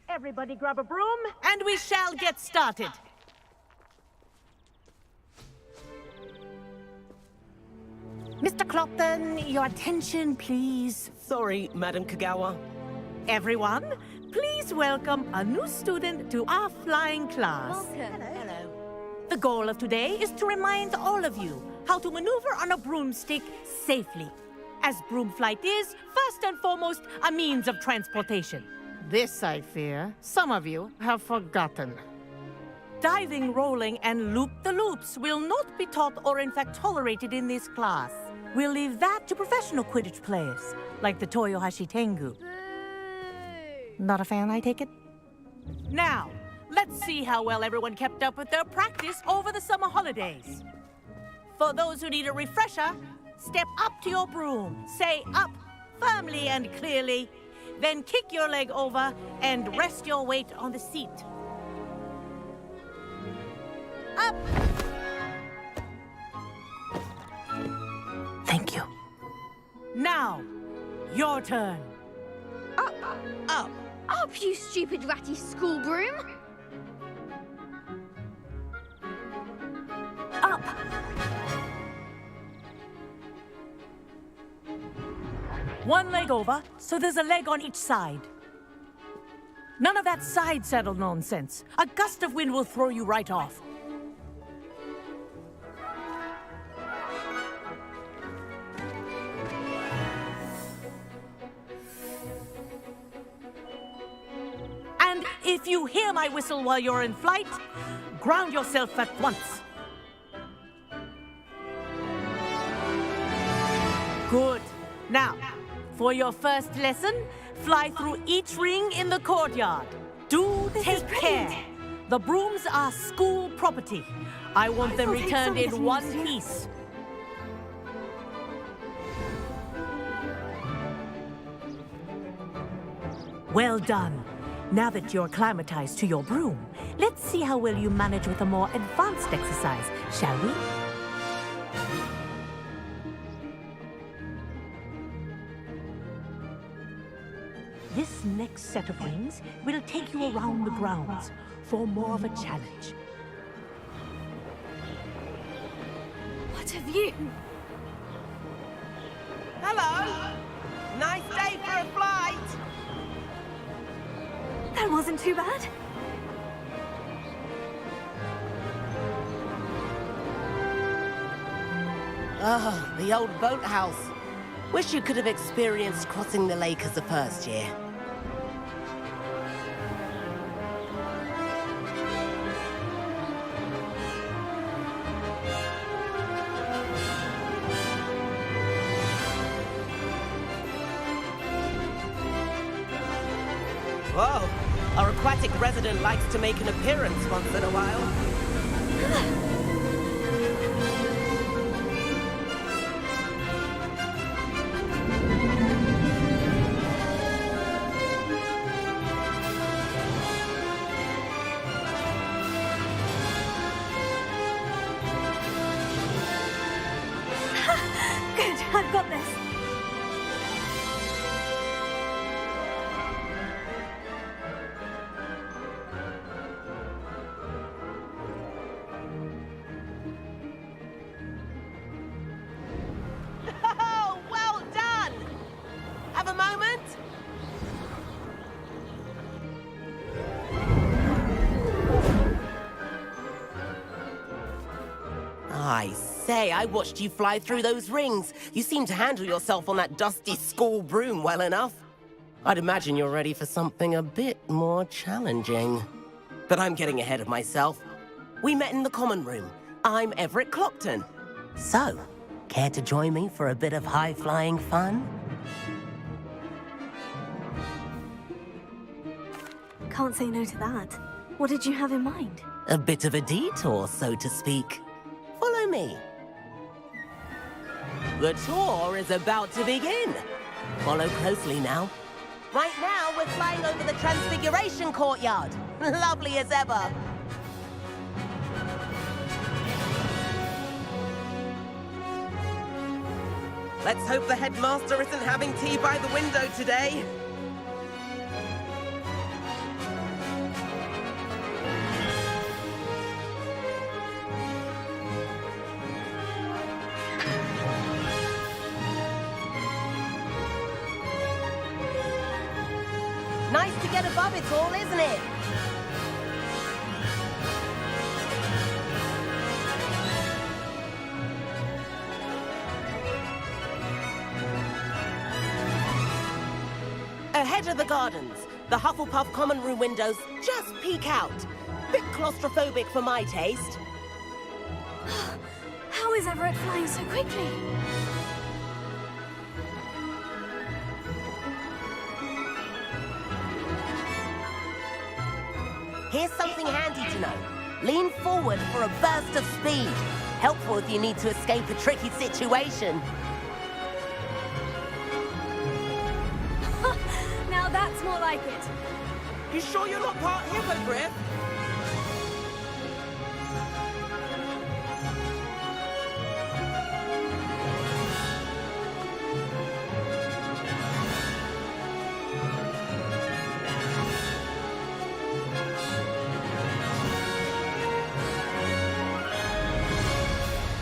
Everybody grab a broom, and we shall get started. Mr. Clopton, your attention, please. Sorry, Madam Kagawa. Everyone, please welcome a new student to our flying class. Welcome. Hello. The goal of today is to remind all of you how to maneuver on a broomstick safely, as broom flight is, first and foremost, a means of transportation. This, I fear, some of you have forgotten. Diving, rolling, and loop-the-loops will not be taught or in fact tolerated in this class. We'll leave that to professional Quidditch players, like the Toyohashi Tengu. Not a fan, I take it? Now, let's see how well everyone kept up with their practice over the summer holidays. For those who need a refresher, step up to your broom, say up firmly and clearly, then kick your leg over and rest your weight on the seat. Up! Thank you. Now, your turn. Up. Up. Up, you stupid ratty school broom. Up. One leg over, so there's a leg on each side. None of that side saddle nonsense. A gust of wind will throw you right off. And if you hear my whistle while you're in flight, ground yourself at once. Good. Now, for your first lesson, fly through each ring in the courtyard. Do take care. The brooms are school property. I want them returned in one piece. Well done. Now that you're acclimatized to your broom, let's see how well you manage with a more advanced exercise, shall we? This next set of rings will take you around the grounds for more of a challenge. What have you? Hello! Nice day for a flight! That wasn't too bad. Ah, the old boathouse. Wish you could have experienced crossing the lake as a first year. Whoa! Our aquatic resident likes to make an appearance once in a while. Good, I've got this. I say, I watched you fly through those rings. You seem to handle yourself on that dusty school broom well enough. I'd imagine you're ready for something a bit more challenging. But I'm getting ahead of myself. We met in the common room. I'm Everett Clopton. So, care to join me for a bit of high-flying fun? Can't say no to that. What did you have in mind? A bit of a detour, so to speak. Follow me. The tour is about to begin. Follow closely now. Right now, we're flying over the Transfiguration Courtyard. Lovely as ever. Let's hope the headmaster isn't having tea by the window today. Nice to get above it all, isn't it? Ahead of the gardens, the Hufflepuff common room windows just peek out. Bit claustrophobic for my taste. How is Everett flying so quickly? Here's something handy to know. Lean forward for a burst of speed. Helpful if you need to escape a tricky situation. Now that's more like it. You sure you're not part hippogriff?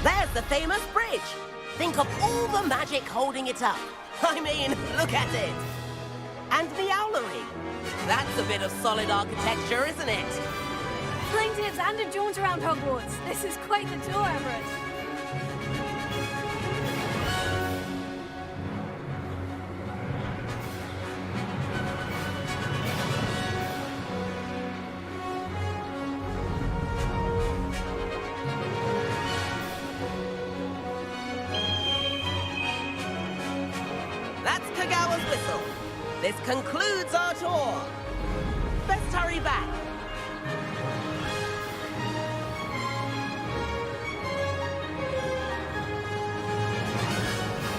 There's the famous bridge. Think of all the magic holding it up. I mean, look at it. And the owlery. That's a bit of solid architecture, isn't it? Fling tips and a jaunt around Hogwarts. This is quite the tour, Everett. That's Kagawa's whistle. This concludes our tour. Let's hurry back.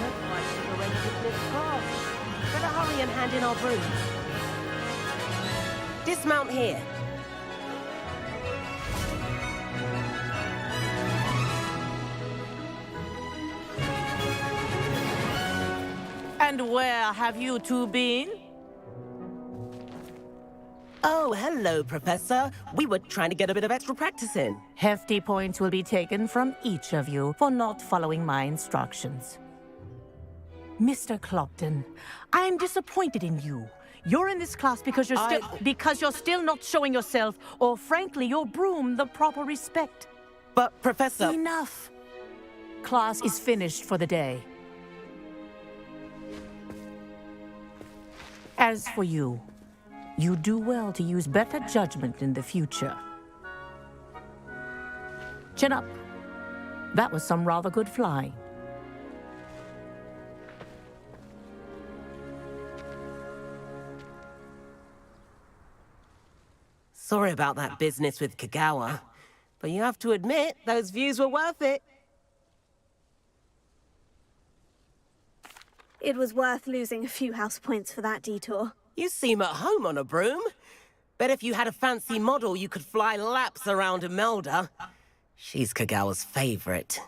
Looks like we've already dismissed class. Better hurry and hand in our brooms. Dismount here. And where have you two been? Oh, hello, Professor. We were trying to get a bit of extra practice in. Hefty points will be taken from each of you for not following my instructions. Mr. Clopton, I'm disappointed in you. You're in this class because you're still not showing yourself, or frankly, your broom the proper respect. But, Professor... Enough. Class is finished for the day. As for you, you do well to use better judgment in the future. Chin up. That was some rather good flying. Sorry about that business with Kagawa, but you have to admit, those views were worth it. It was worth losing a few house points for that detour. You seem at home on a broom. Bet if you had a fancy model, you could fly laps around Imelda. She's Kagawa's favorite.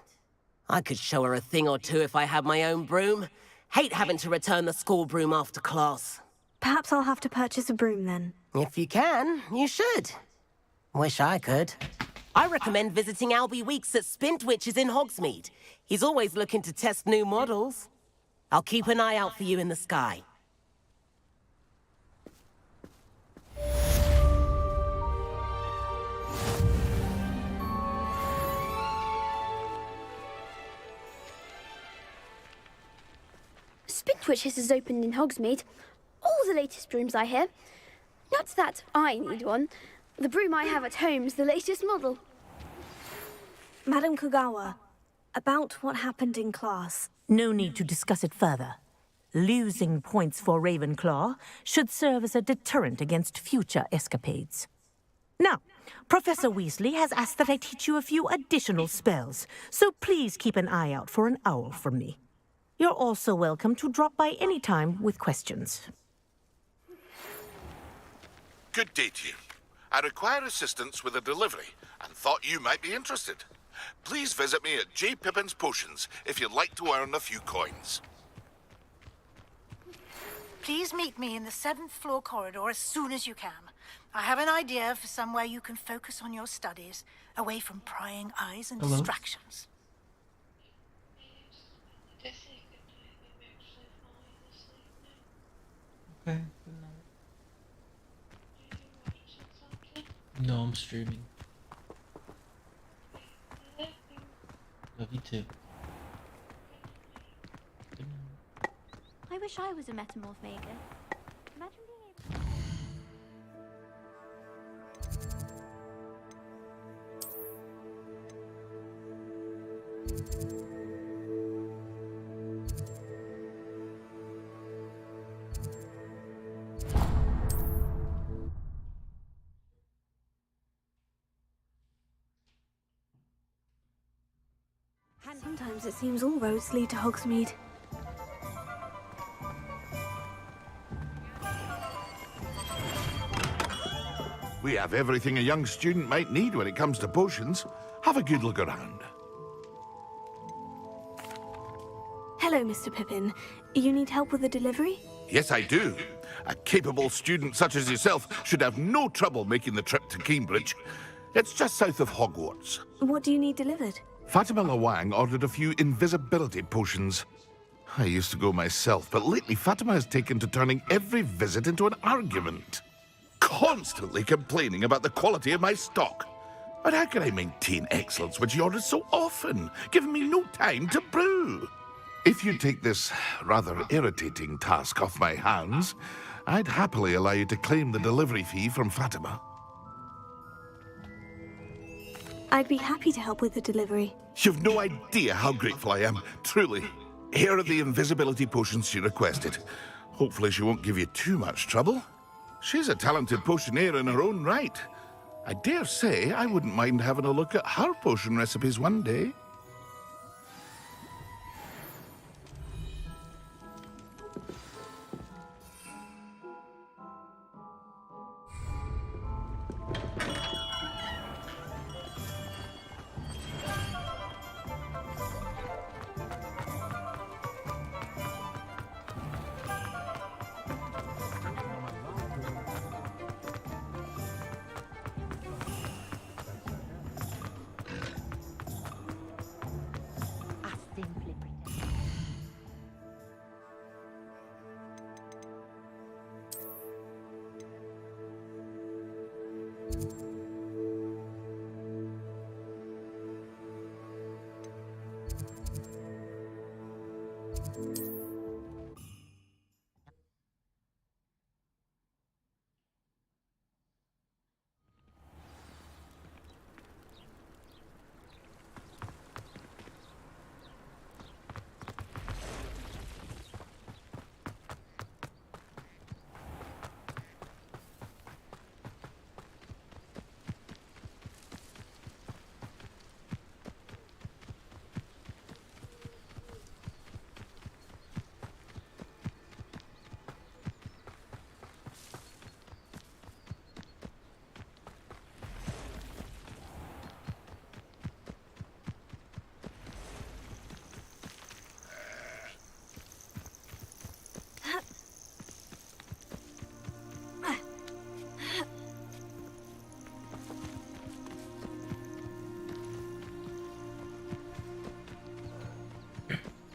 I could show her a thing or two if I had my own broom. Hate having to return the school broom after class. Perhaps I'll have to purchase a broom then. If you can, you should. Wish I could. I recommend visiting Albie Weeks at Spintwitches in Hogsmeade. He's always looking to test new models. I'll keep an eye out for you in the sky. which is opened in Hogsmeade. All the latest brooms, I hear. Not that I need one. The broom I have at home is the latest model. Madam Kogawa, about what happened in class. No need to discuss it further. Losing points for Ravenclaw should serve as a deterrent against future escapades. Now, Professor Weasley has asked that I teach you a few additional spells, so please keep an eye out for an owl from me. You're also welcome to drop by any time with questions. Good day to you. I require assistance with a delivery and thought you might be interested. Please visit me at J. Pippin's Potions if you'd like to earn a few coins. Please meet me in the 7th floor corridor as soon as you can. I have an idea for somewhere you can focus on your studies, away from prying eyes and distractions. Okay, no, I'm streaming. Love you too. I wish I was a metamorph maker. Imagine being able... Sometimes it seems all roads lead to Hogsmeade. We have everything a young student might need when it comes to potions. Have a good look around. Hello, Mr. Pippin. You need help with a delivery? Yes, I do. A capable student such as yourself should have no trouble making the trip to Cambridge. It's just south of Hogwarts. What do you need delivered? Fatima Lawang ordered a few invisibility potions. I used to go myself, but lately Fatima has taken to turning every visit into an argument. Constantly complaining about the quality of my stock. But how can I maintain excellence when she orders so often, giving me no time to brew? If you take this rather irritating task off my hands, I'd happily allow you to claim the delivery fee from Fatima. I'd be happy to help with the delivery. You've no idea how grateful I am, truly. Here are the invisibility potions she requested. Hopefully she won't give you too much trouble. She's a talented potioneer in her own right. I dare say I wouldn't mind having a look at her potion recipes one day.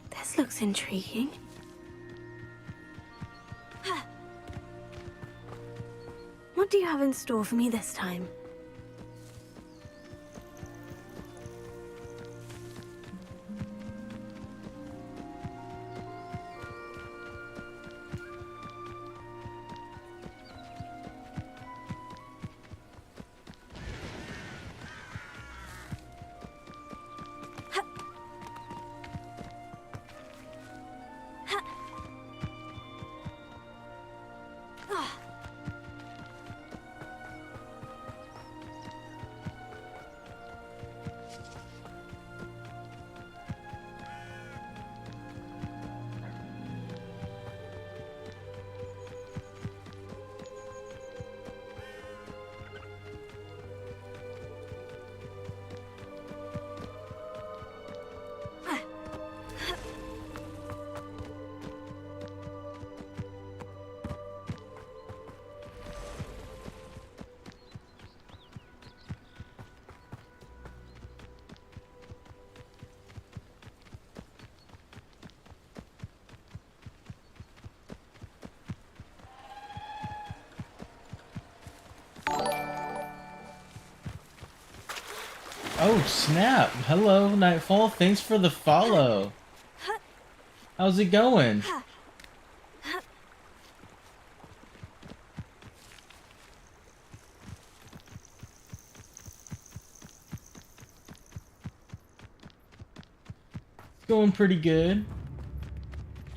This looks intriguing. What do you have in store for me this time? Oh snap! Hello, Nightfall. Thanks for the follow. How's it going? It's going pretty good.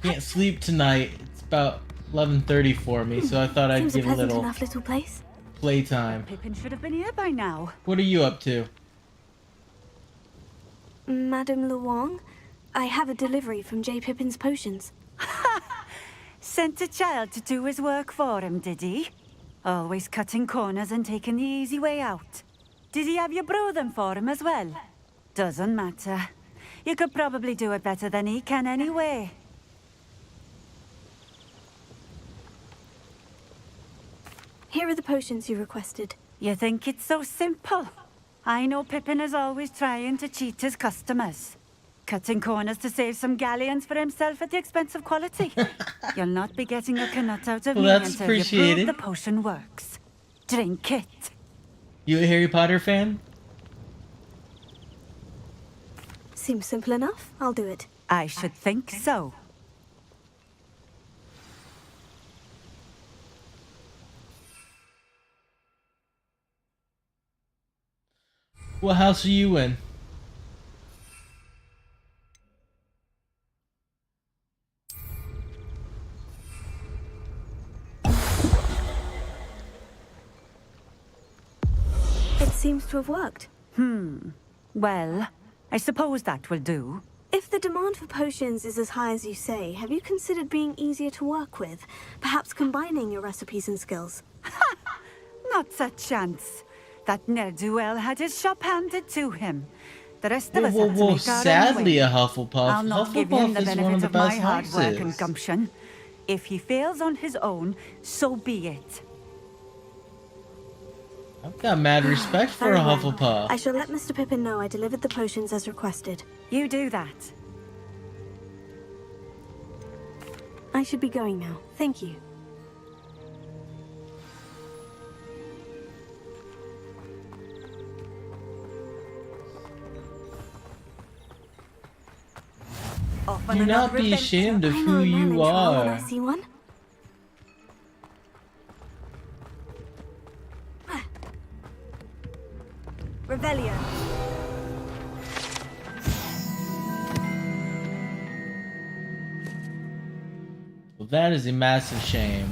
Can't sleep tonight. It's about 11:30 for me, so I thought I'd Seems a give a pleasant little enough little place. playtime. Pippin should have been here by now. What are you up to? Madame Luang, I have a delivery from J. Pippin's potions. Sent a child to do his work for him, did he? Always cutting corners and taking the easy way out. Did he have you brew them for him as well? Doesn't matter. You could probably do it better than he can anyway. Here are the potions you requested. You think it's so simple? I know Pippin is always trying to cheat his customers. Cutting corners to save some galleons for himself at the expense of quality. You'll not be getting a nut out of Well, me that's until you appreciated. prove the potion works. Drink it. You a Harry Potter fan? Seems simple enough. I'll do it. I should think so. What house are you in? It seems to have worked. Well, I suppose that will do. If the demand for potions is as high as you say, have you considered being easier to work with? Perhaps combining your recipes and skills? Not a chance. That ne'er-do-well had his shop handed to him. The rest of us have to Whoa, make our own sadly way. a Hufflepuff. I'll not give him the Hufflepuff is one benefit of the of my best hard work and houses. gumption. If he fails on his own, so be it. I've got mad respect for Very a well. Hufflepuff. I shall let Mr. Pippin know I delivered the potions as requested. You do that. I should be going now. Thank you. Off on Do not another be adventure. ashamed of I know who a man you in trial when I are. see one. Revelio. Well, that is a massive shame.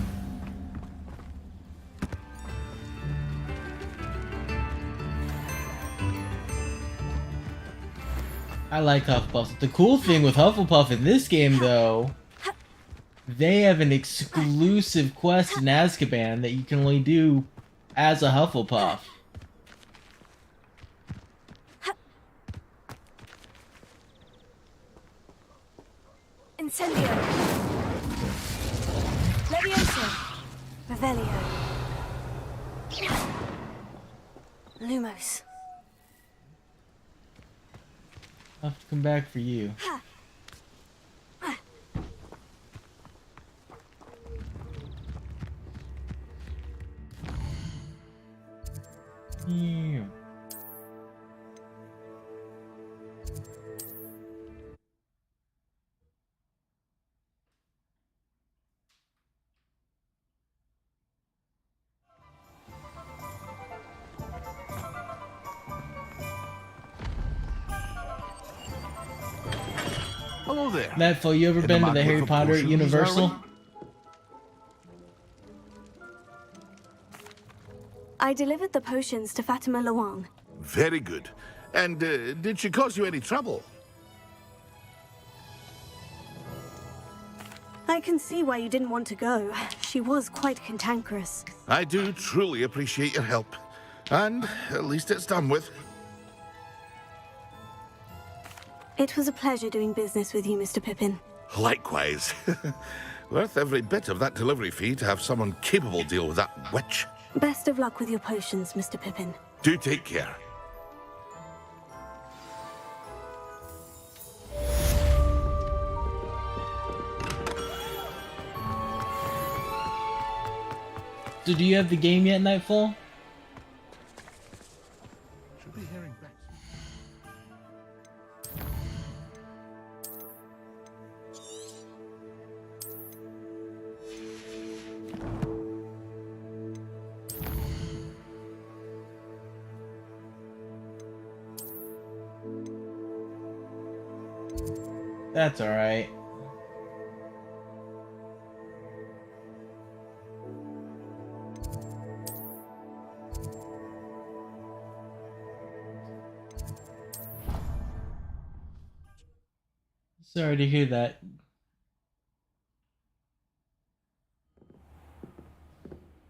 I like Hufflepuff. The cool thing with Hufflepuff in this game, though, they have an exclusive quest in Azkaban that you can only do as a Hufflepuff. Incendio. Levioso. Revelio. Lumos. I'll have to come back for you. Yeah. Hello there. Nightfall, you ever In been to the the Harry market for Potter potions, Universal? are I delivered the potions to Fatima Luang. Very good. And did she cause you any trouble? I can see why you didn't want to go. She was quite cantankerous. I do truly appreciate your help. And at least it's done with. It was a pleasure doing business with you, Mr. Pippin. Likewise. Worth every bit of that delivery fee to have someone capable deal with that witch. Best of luck with your potions, Mr. Pippin. Do take care. So do you have the game yet, Nightfall? Should be hearing back. That's alright. Sorry to hear that.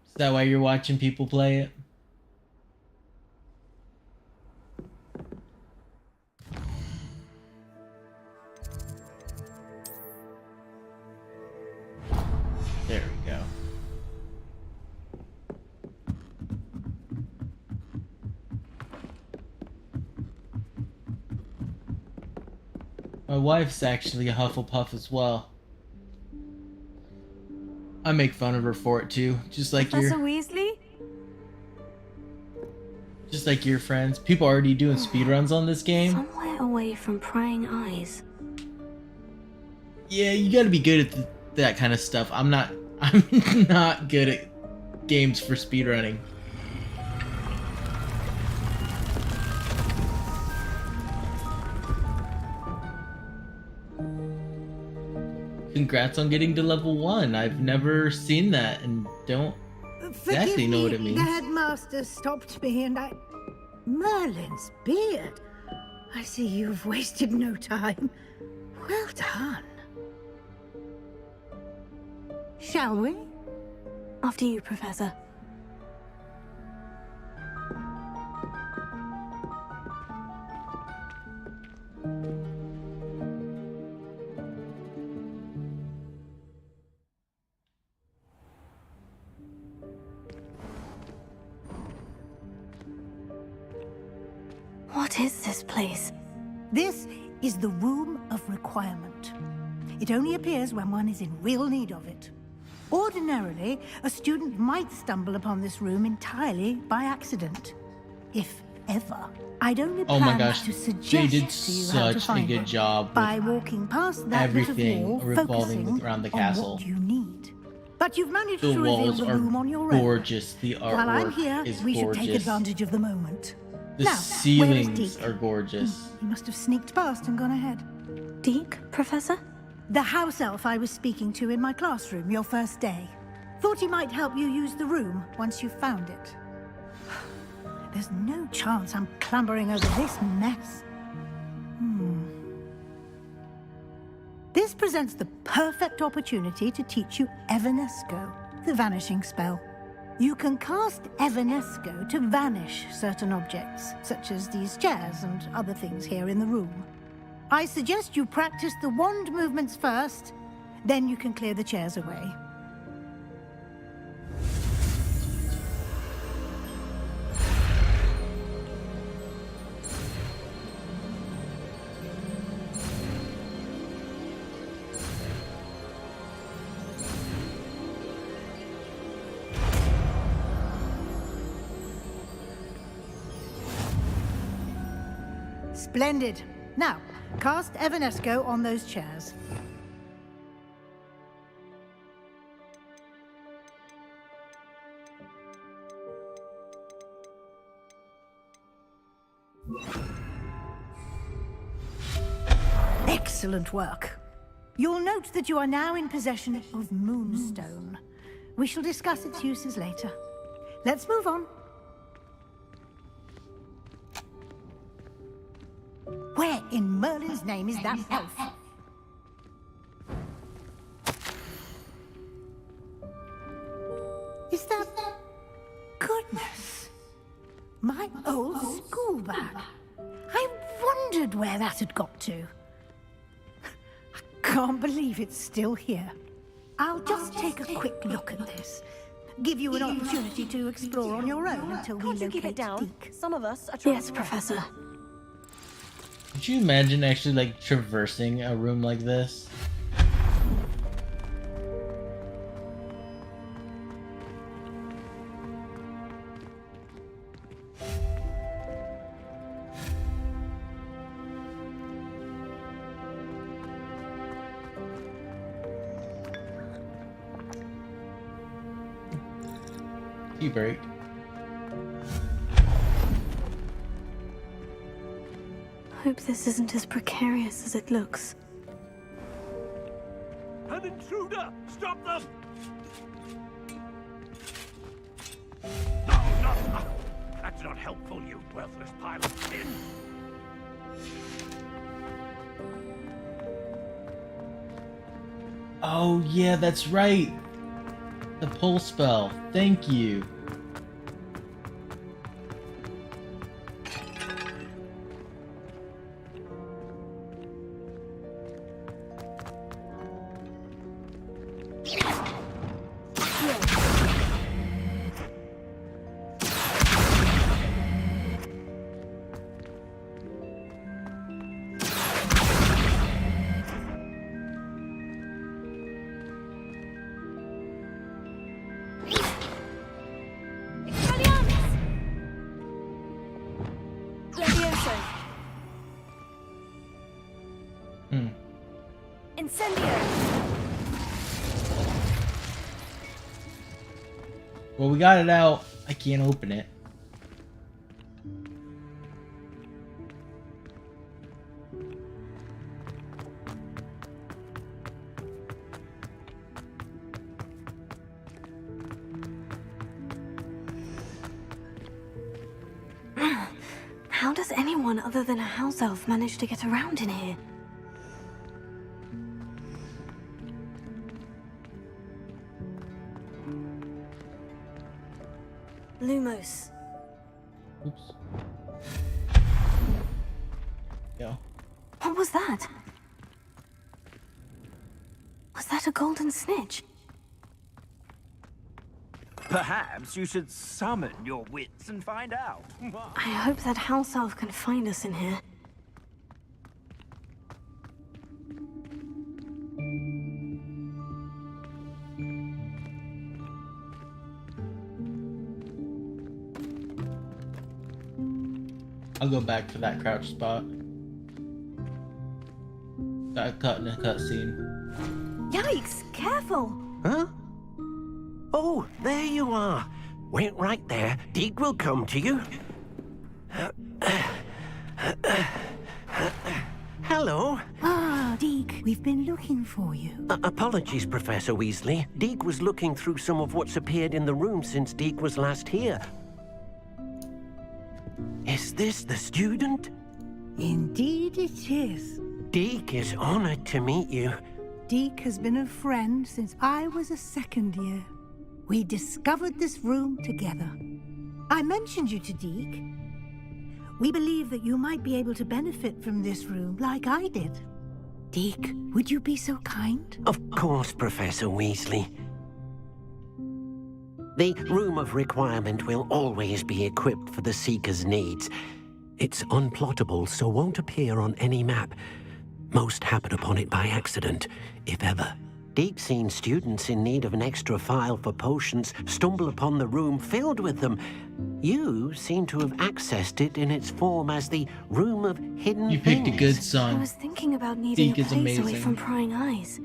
Is that why you're watching people play it? There we go. My wife's actually a Hufflepuff as well. I make fun of her for it too, just like Professor Weasley? your friends. People are already doing speedruns on this game. Somewhere away from prying eyes. Yeah, you gotta be good at that kind of stuff. I'm not good at games for speedrunning. Congrats on getting to level 1. I've never seen that and don't exactly know what it means. The headmaster stopped me and Merlin's beard. I see you've wasted no time. Well done. Shall we? After you, Professor. What is this place? This is the Room of Requirement. It only appears when one is in real need of it. Ordinarily, a student might stumble upon this room entirely by accident. If ever. I'd only Oh my plan gosh, to they suggest did to you how to such a find good it job by with walking past that bit of everything wall, revolving focusing around the on castle. what you need. But you've managed The to reveal walls the are room on your own. gorgeous. The While I'm artwork here, is we should gorgeous. take advantage of the moment. The Now, where is ceilings Deke? are gorgeous. He must have sneaked past and gone ahead. Deke, Professor? The house elf I was speaking to in my classroom your first day. Thought he might help you use the room once you've found it. There's no chance I'm clambering over this mess. This presents the perfect opportunity to teach you Evanesco, the vanishing spell. You can cast Evanesco to vanish certain objects, such as these chairs and other things here in the room. I suggest you practice the wand movements first, then you can clear the chairs away. Splendid. Now, cast Evanesco on those chairs. Excellent work. You'll note that you are now in possession of Moonstone. We shall discuss its uses later. Let's move on. Where in Merlin's name is that elf? Is that... Goodness. My old school bag. I wondered where that had got to. I can't believe it's still here. I'll just take a quick look at this. Give you an opportunity to explore on your own until we Can't you locate keep it down? Deke. Some of us are trying. Yes, Professor. Could you imagine actually like traversing a room like this? Tea break. hope this isn't as precarious as it looks. An intruder! Stop them! No, no! That's not helpful, you worthless pile of sin! Oh, yeah, that's right. The pull spell. Thank you. Well, we got it out. I can't open it. How does anyone other than a house elf manage to get around in here? Lumos. Oops. Yeah. What was that? Was that a golden snitch? Perhaps you should summon your wits and find out. I hope that house elf can find us in here. I'll go back for that crouch spot. Got cut in a cutscene. Yikes! Careful! Huh? Oh, there you are. Wait right there. Deek will come to you. Hello. Ah, Deek, we've been looking for you. Apologies, Professor Weasley. Deek was looking through some of what's appeared in the room since Deek was last here. Is this the student? Indeed it is. Deek is honored to meet you. Deek has been a friend since I was a second year. We discovered this room together. I mentioned you to Deek. We believe that you might be able to benefit from this room like I did. Deek, would you be so kind? Of course, Professor Weasley. The Room of Requirement will always be equipped for the Seeker's needs. It's unplottable, so won't appear on any map. Most happen upon it by accident, if ever. Deek's seen students in need of an extra file for potions stumble upon the room filled with them. You seem to have accessed it in its form as the Room of Hidden You picked a Things. good I son. was thinking about needing Deek a is place away amazing. from prying eyes.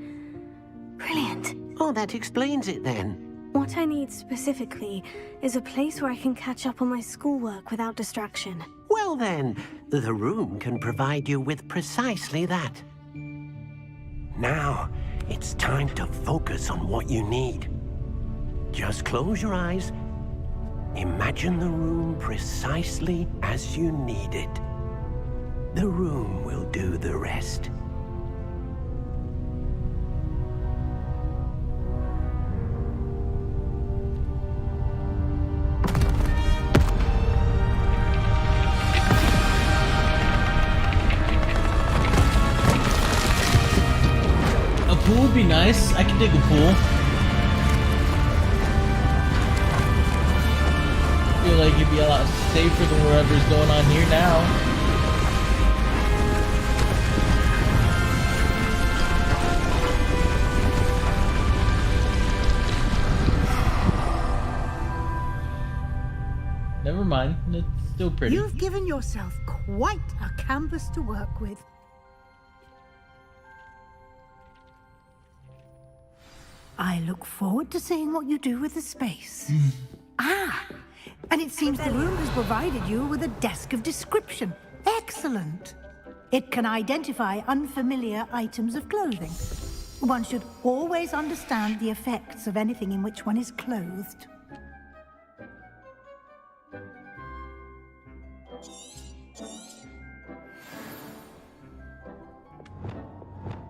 Brilliant. Oh, that explains it then. What I need specifically is a place where I can catch up on my schoolwork without distraction. Well then, the room can provide you with precisely that. Now, it's time to focus on what you need. Just close your eyes. Imagine the room precisely as you need it. The room will do the rest. A pool would be nice. I could dig a pool. I feel like it'd be a lot safer than whatever's going on here now. Never mind. It's still pretty. You've given yourself quite a canvas to work with. I look forward to seeing what you do with the space. And it seems the room has provided you with a desk of description. Excellent. It can identify unfamiliar items of clothing. One should always understand the effects of anything in which one is clothed.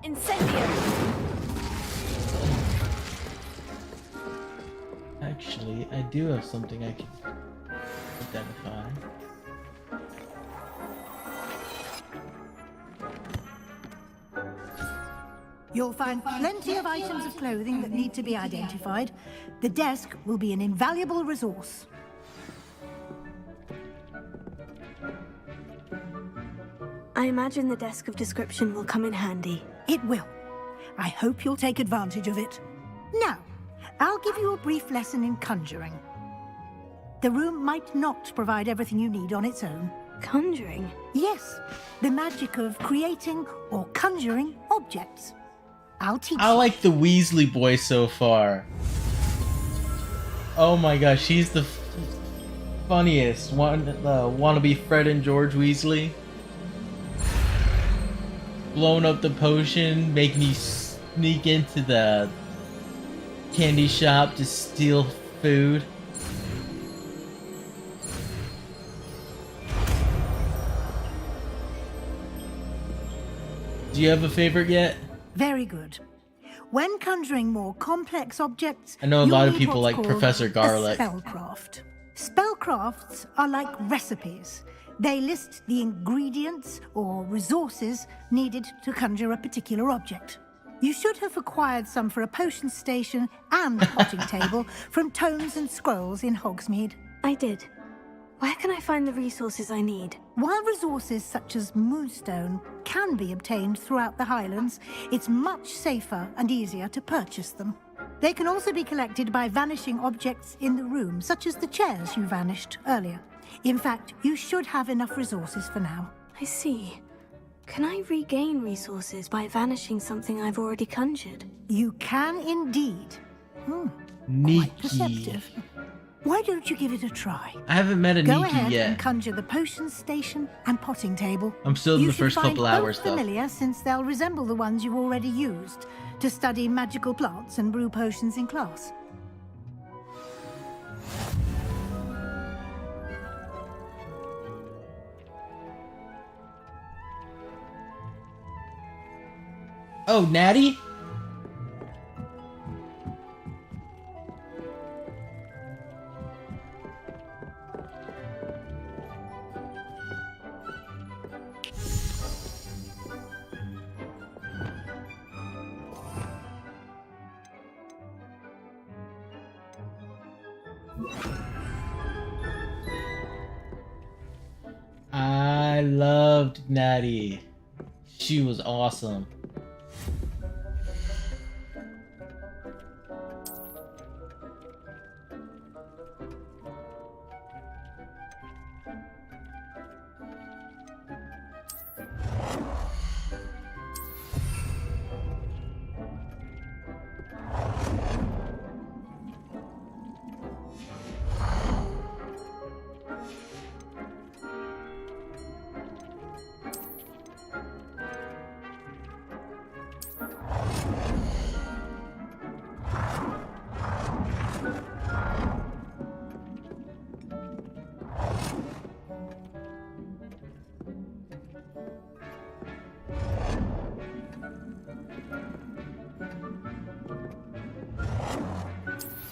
Incendiary! Actually, I do have something I can identify. You'll find plenty of items of clothing that need to be identified. The desk will be an invaluable resource. I imagine the desk of description will come in handy. It will. I hope you'll take advantage of it. Now, I'll give you a brief lesson in conjuring. The room might not provide everything you need on its own. Conjuring? Yes, the magic of creating or conjuring objects. I'll teach I you. like the Weasley voice so far. Oh my gosh, she's the funniest one. Wannabe Fred and George Weasley. Blowing up the potion, making you sneak into the candy shop to steal food. Do you have a favorite yet? Very good. When conjuring more complex objects, I know a you'll lot of need people what's like called Professor a Garlic. spellcraft. Spellcrafts are like recipes. They list the ingredients or resources needed to conjure a particular object. You should have acquired some for a potion station and potting table from tomes and scrolls in Hogsmeade. I did. Where can I find the resources I need? While resources such as Moonstone can be obtained throughout the Highlands, it's much safer and easier to purchase them. They can also be collected by vanishing objects in the room, such as the chairs you vanished earlier. In fact, you should have enough resources for now. I see. Can I regain resources by vanishing something I've already conjured? You can indeed. Quite Nikki. perceptive. Why don't you give it a try? I haven't met a Go Nikki ahead yet. and conjure the potion station and potting table. I'm still in You the should first find couple both hours though. familiar, since they'll resemble the ones you've already used to study magical plants and brew potions in class. Oh, Natty? I loved Natty. She was awesome.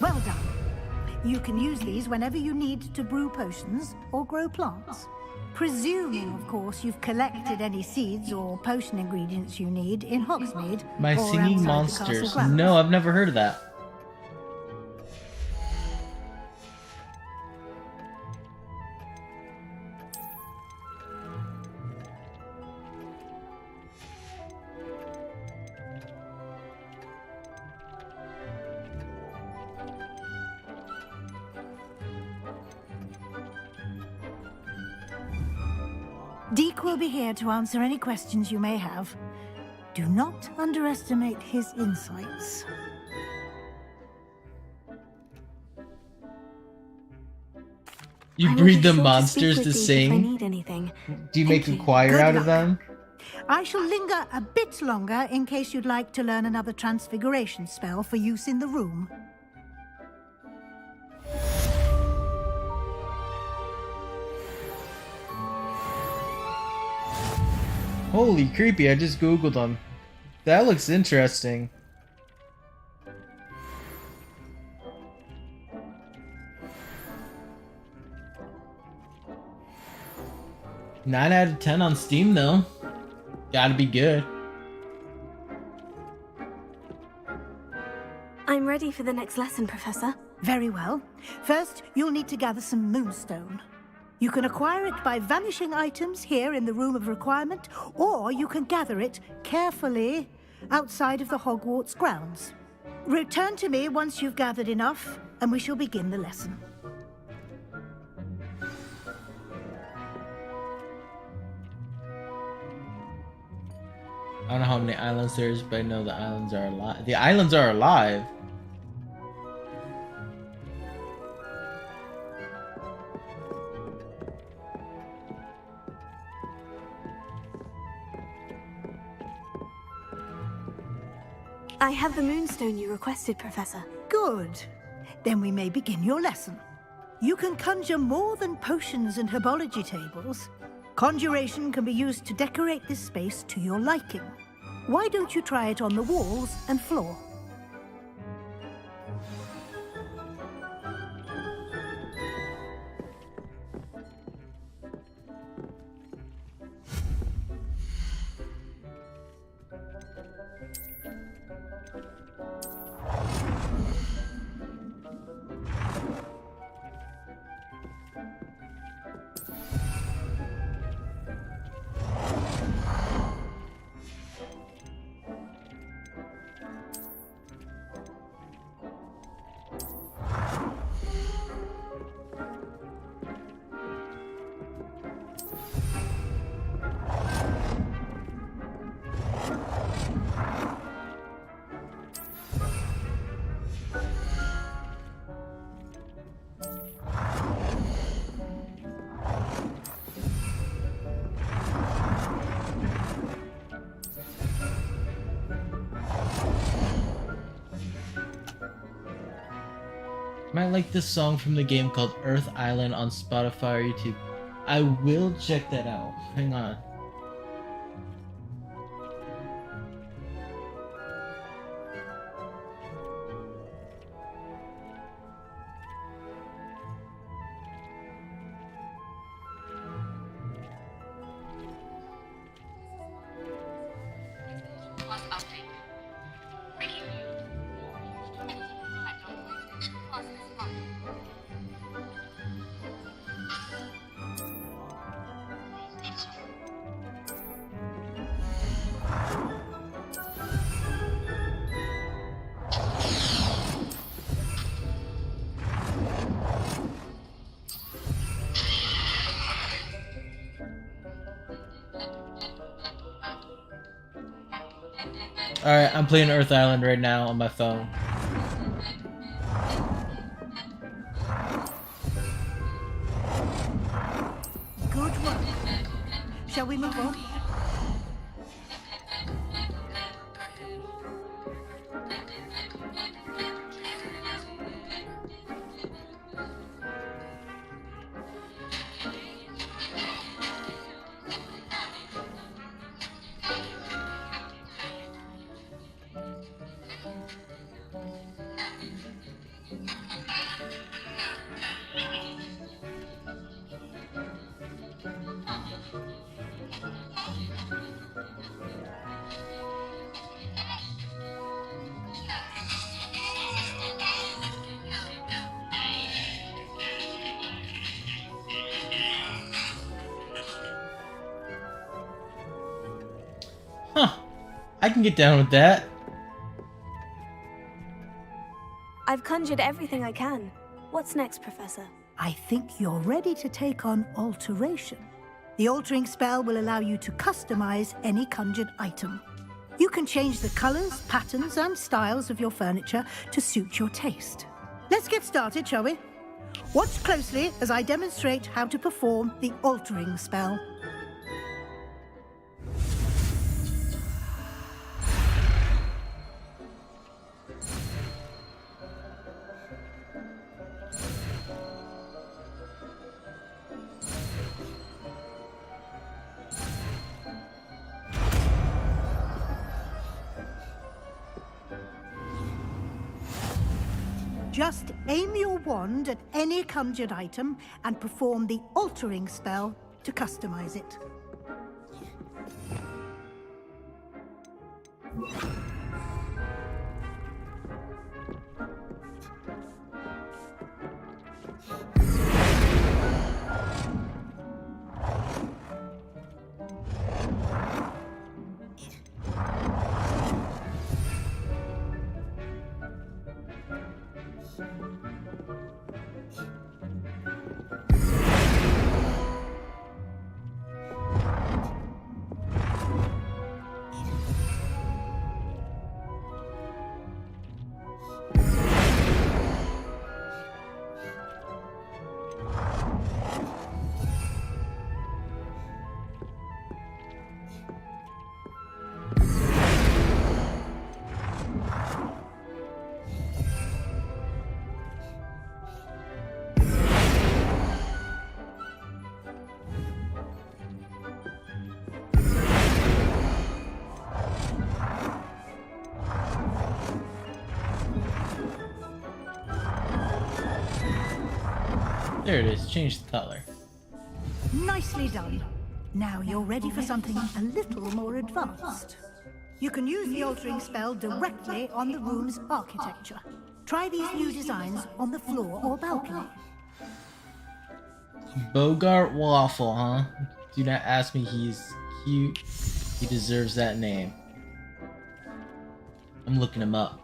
Well done. You can use these whenever you need to brew potions or grow plants. Presuming, of course, you've collected any seeds or potion ingredients you need in Hogsmeade. My or Singing outside the castle Monsters. grounds. No, I've never heard of that. Deke will be here to answer any questions you may have. Do not underestimate his insights. You I will breed be the sure monsters speak to with Deke if I sing? need anything. Do you make a Thank you. choir Good out of luck. them? I shall linger a bit longer in case you'd like to learn another transfiguration spell for use in the room. Holy creepy, I just googled them. That looks interesting. Nine out of 10 on Steam though. Gotta be good. I'm ready for the next lesson, Professor. Very well. First, you'll need to gather some moonstone. You can acquire it by vanishing items here in the Room of Requirement, or you can gather it carefully outside of the Hogwarts grounds. Return to me once you've gathered enough, and we shall begin the lesson. I don't know how many islands there is, but I know the islands are alive. The islands are alive. I have the moonstone you requested, Professor. Good. Then we may begin your lesson. You can conjure more than potions and herbology tables. Conjuration can be used to decorate this space to your liking. Why don't you try it on the walls and floor? Might like this song from the game called Earth Island on Spotify or YouTube. I will check that out. Hang on. Alright, I'm playing Earth Island right now on my phone. Good work. Shall we move on? Huh. I can get down with that. I've conjured everything I can. What's next, Professor? I think you're ready to take on alteration. The altering spell will allow you to customize any conjured item. You can change the colors, patterns, and styles of your furniture to suit your taste. Let's get started, shall we? Watch closely as I demonstrate how to perform the altering spell. Just aim your wand at any conjured item and perform the altering spell to customize it. There it is. Change the color. Nicely done. Now you're ready for something a little more advanced. You can use the altering spell directly on the room's architecture. Try these new designs on the floor or balcony. Bogart Waffle, huh? Do not ask me, he's cute. He deserves that name. I'm looking him up.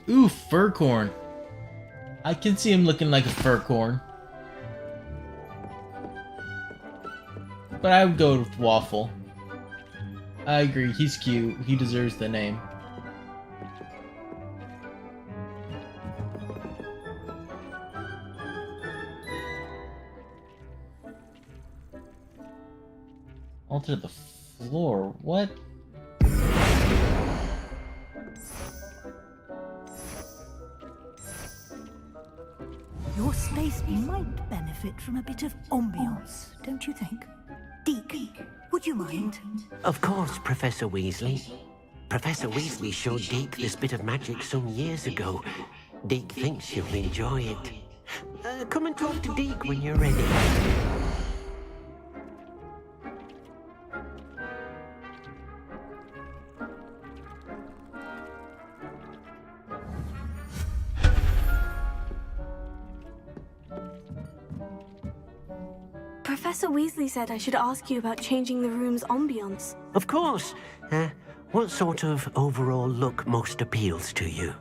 Ooh, Furcorn. I can see him looking like a Furcorn. But I would go with Waffle. I agree, he's cute. He deserves the name. Alter the floor. What? Your space might benefit from a bit of ambiance, don't you think? Deek, would you mind? Of course, Professor Weasley. Professor Weasley showed Deke this bit of magic some years ago. Deke thinks you'll enjoy it. Come and talk to Deke when you're ready. Professor Weasley said I should ask you about changing the room's ambiance. Of course. What sort of overall look most appeals to you?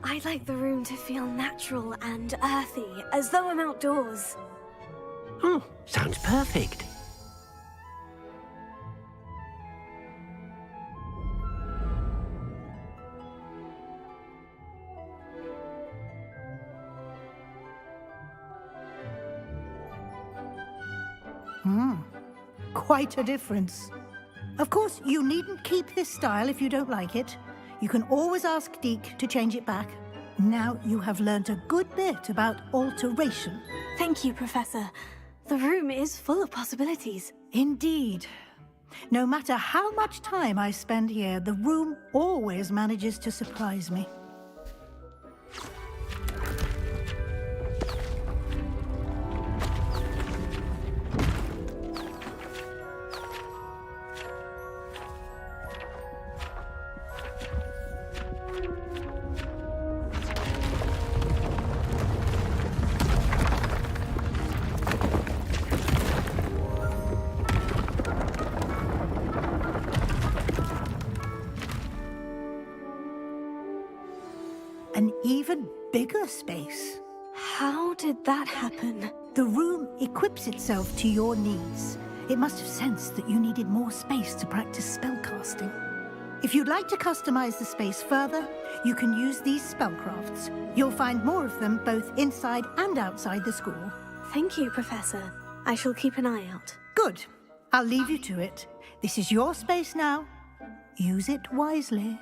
I'd like the room to feel natural and earthy, as though I'm outdoors. Oh, sounds perfect. Quite a difference. Of course, you needn't keep this style if you don't like it. You can always ask Deke to change it back. Now you have learnt a good bit about alteration. Thank you, Professor. The room is full of possibilities. Indeed. No matter how much time I spend here, the room always manages to surprise me. bigger space. How did that happen? The room equips itself to your needs. It must have sensed that you needed more space to practice spellcasting. If you'd like to customize the space further, you can use these spellcrafts. You'll find more of them both inside and outside the school. Thank you, Professor. I shall keep an eye out. Good. I'll leave you to it. This is your space now. Use it wisely.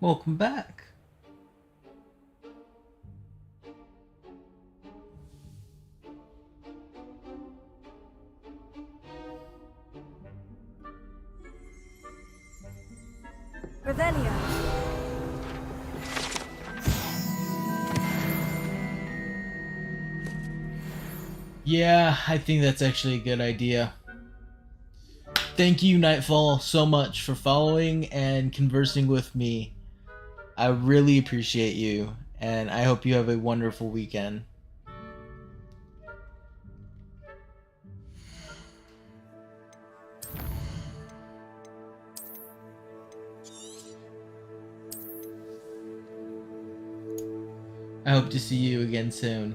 Welcome back. Revelio. Yeah, I think that's actually a good idea. Thank you, Nightfall, so much for following and conversing with me. I really appreciate you, and I hope you have a wonderful weekend. I hope to see you again soon.